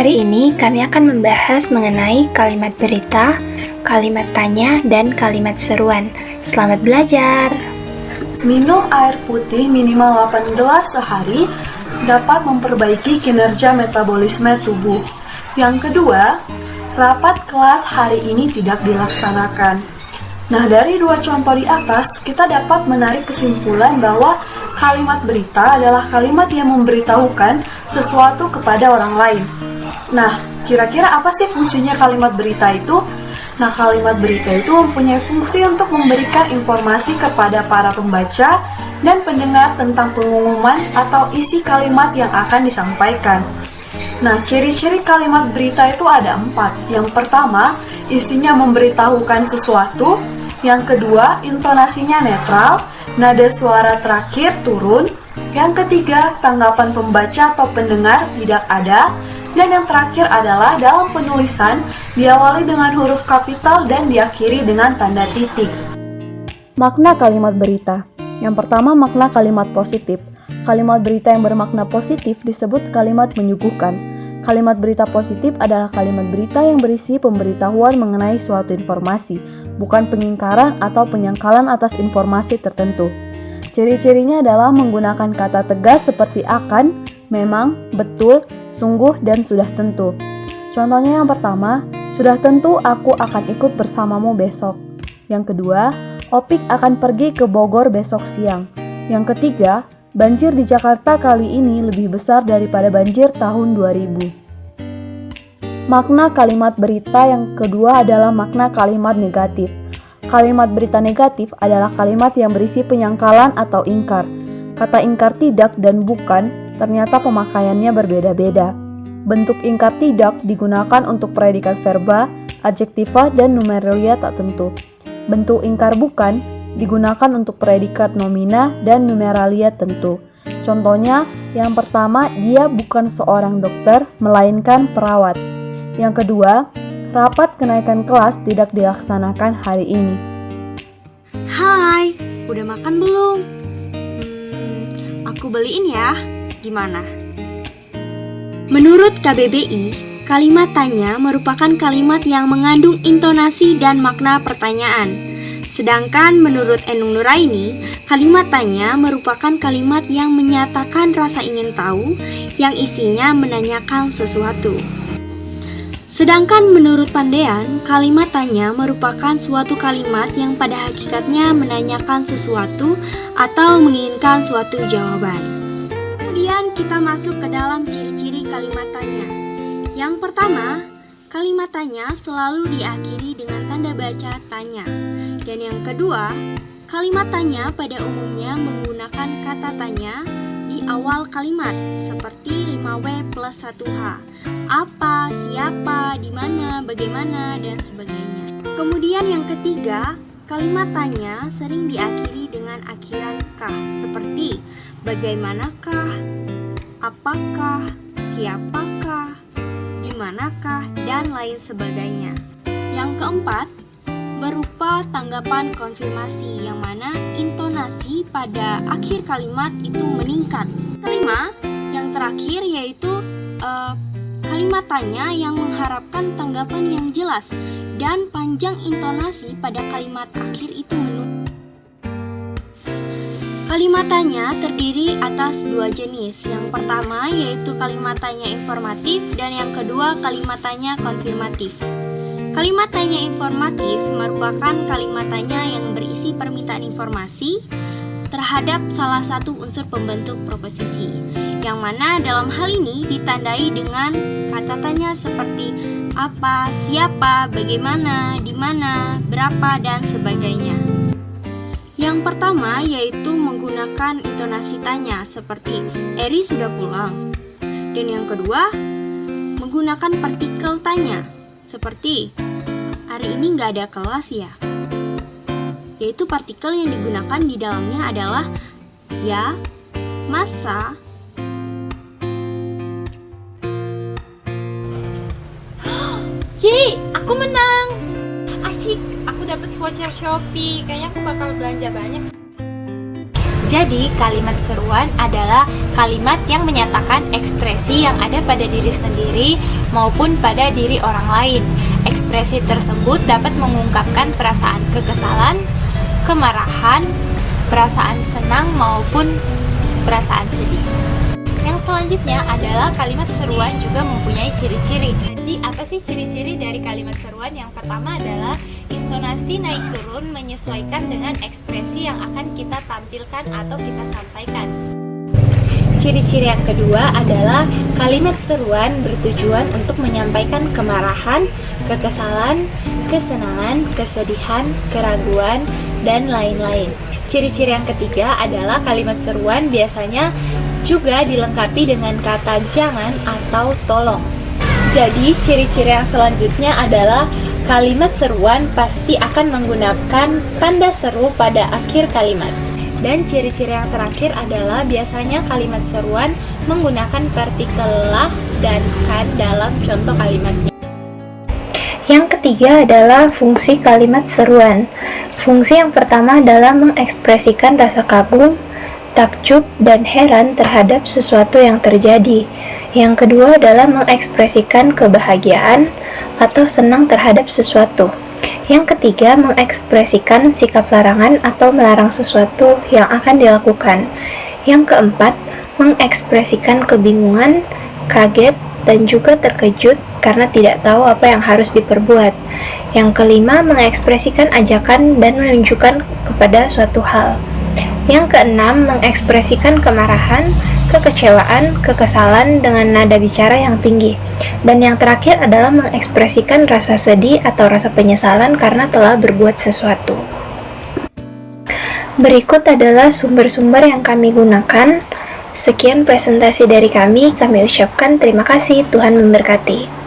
Hari ini kami akan membahas mengenai kalimat berita, kalimat tanya, dan kalimat seruan. Selamat belajar! Minum air putih minimal 8 gelas sehari dapat memperbaiki kinerja metabolisme tubuh. Yang kedua, rapat kelas hari ini tidak dilaksanakan. Nah, dari dua contoh di atas, kita dapat menarik kesimpulan bahwa kalimat berita adalah kalimat yang memberitahukan sesuatu kepada orang lain. Nah, kira-kira apa sih fungsinya kalimat berita itu? Nah, kalimat berita itu mempunyai fungsi untuk memberikan informasi kepada para pembaca dan pendengar tentang pengumuman atau isi kalimat yang akan disampaikan. Nah, ciri-ciri kalimat berita itu ada 4. Yang pertama, isinya memberitahukan sesuatu. Yang kedua, intonasinya netral, nada suara terakhir turun. Yang ketiga, tanggapan pembaca atau pendengar tidak ada. Dan yang terakhir adalah dalam penulisan diawali dengan huruf kapital dan diakhiri dengan tanda titik. Makna kalimat berita. Yang pertama, makna kalimat positif. Kalimat berita yang bermakna positif disebut kalimat menyuguhkan. Kalimat berita positif adalah kalimat berita yang berisi pemberitahuan mengenai suatu informasi, bukan pengingkaran atau penyangkalan atas informasi tertentu. Ciri-cirinya adalah menggunakan kata tegas seperti akan, memang, betul, sungguh, dan sudah tentu. Contohnya yang pertama, sudah tentu aku akan ikut bersamamu besok. Yang kedua, Opik akan pergi ke Bogor besok siang. Yang ketiga, banjir di Jakarta kali ini lebih besar daripada banjir tahun 2000. Makna kalimat berita yang kedua adalah makna kalimat negatif. Kalimat berita negatif adalah kalimat yang berisi penyangkalan atau ingkar. Kata ingkar tidak dan bukan ternyata pemakaiannya berbeda-beda. Bentuk ingkar tidak digunakan untuk predikat verba, adjektiva, dan numeralia tak tentu. Bentuk ingkar bukan digunakan untuk predikat nomina dan numeralia tentu. Contohnya, yang pertama, dia bukan seorang dokter, melainkan perawat. Yang kedua, rapat kenaikan kelas tidak dilaksanakan hari ini. Hai, udah makan belum? Aku beliin ya. Gimana? Menurut KBBI, kalimat tanya merupakan kalimat yang mengandung intonasi dan makna pertanyaan. Sedangkan menurut Enung Nuraini, kalimat tanya merupakan kalimat yang menyatakan rasa ingin tahu, yang isinya menanyakan sesuatu. Sedangkan menurut Pandean, kalimat tanya merupakan suatu kalimat yang pada hakikatnya menanyakan sesuatu atau menginginkan suatu jawaban. Kemudian kita masuk ke dalam ciri-ciri kalimat tanya. Yang pertama, kalimat tanya selalu diakhiri dengan tanda baca tanya. Dan yang kedua, kalimat tanya pada umumnya menggunakan kata tanya di awal kalimat seperti 5W plus 1H. Apa, siapa, di mana, bagaimana, dan sebagainya. Kemudian yang ketiga, kalimat tanya sering diakhiri dengan akhiran kah seperti bagaimanakah, apakah, siapakah, dimanakah, dan lain sebagainya. Yang keempat, berupa tanggapan konfirmasi yang mana intonasi pada akhir kalimat itu meningkat. Kelima, yang terakhir yaitu kalimat tanya yang mengharapkan tanggapan yang jelas dan panjang intonasi pada kalimat akhir itu menurun. Kalimat tanya terdiri atas 2 jenis. Yang pertama yaitu kalimat tanya informatif dan yang kedua kalimat tanya konfirmatif. Kalimat tanya informatif merupakan kalimat tanya yang berisi permintaan informasi terhadap salah satu unsur pembentuk proposisi, yang mana dalam hal ini ditandai dengan kata tanya seperti apa, siapa, bagaimana, di mana, berapa, dan sebagainya. Yang pertama yaitu menggunakan intonasi tanya seperti Eri sudah pulang. Dan yang kedua menggunakan partikel tanya seperti hari ini nggak ada kelas ya. Yaitu partikel yang digunakan di dalamnya adalah ya, masa. Yeay, aku menang. Asyik, aku dapat voucher Shopee. Kayaknya aku bakal belanja banyak. Jadi, kalimat seruan adalah kalimat yang menyatakan ekspresi yang ada pada diri sendiri maupun pada diri orang lain. Ekspresi tersebut dapat mengungkapkan perasaan kekesalan, kemarahan, perasaan senang maupun perasaan sedih. Yang selanjutnya adalah kalimat seruan juga mempunyai ciri-ciri. Jadi, apa sih ciri-ciri dari kalimat seruan? Yang pertama adalah intonasi naik turun menyesuaikan dengan ekspresi yang akan kita tampilkan atau kita sampaikan. Ciri-ciri yang kedua adalah kalimat seruan bertujuan untuk menyampaikan kemarahan, kekesalan, kesenangan, kesedihan, keraguan, dan lain-lain. Ciri-ciri yang ketiga adalah kalimat seruan biasanya juga dilengkapi dengan kata jangan atau tolong. Jadi, ciri-ciri yang selanjutnya adalah kalimat seruan pasti akan menggunakan tanda seru pada akhir kalimat. Dan ciri-ciri yang terakhir adalah biasanya kalimat seruan menggunakan partikel lah dan kan dalam contoh kalimatnya. Yang ketiga adalah fungsi kalimat seruan. Fungsi yang pertama adalah mengekspresikan rasa kagum, takjub, dan heran terhadap sesuatu yang terjadi. Yang kedua adalah mengekspresikan kebahagiaan atau senang terhadap sesuatu. Yang ketiga, mengekspresikan sikap larangan atau melarang sesuatu yang akan dilakukan. Yang keempat, mengekspresikan kebingungan, kaget, dan juga terkejut karena tidak tahu apa yang harus diperbuat. Yang kelima, mengekspresikan ajakan dan menunjukkan kepada suatu hal. Yang keenam, mengekspresikan kemarahan, kekecewaan, kekesalan dengan nada bicara yang tinggi. Dan yang terakhir adalah mengekspresikan rasa sedih atau rasa penyesalan karena telah berbuat sesuatu. Berikut adalah sumber-sumber yang kami gunakan. Sekian presentasi dari kami ucapkan terima kasih, Tuhan memberkati.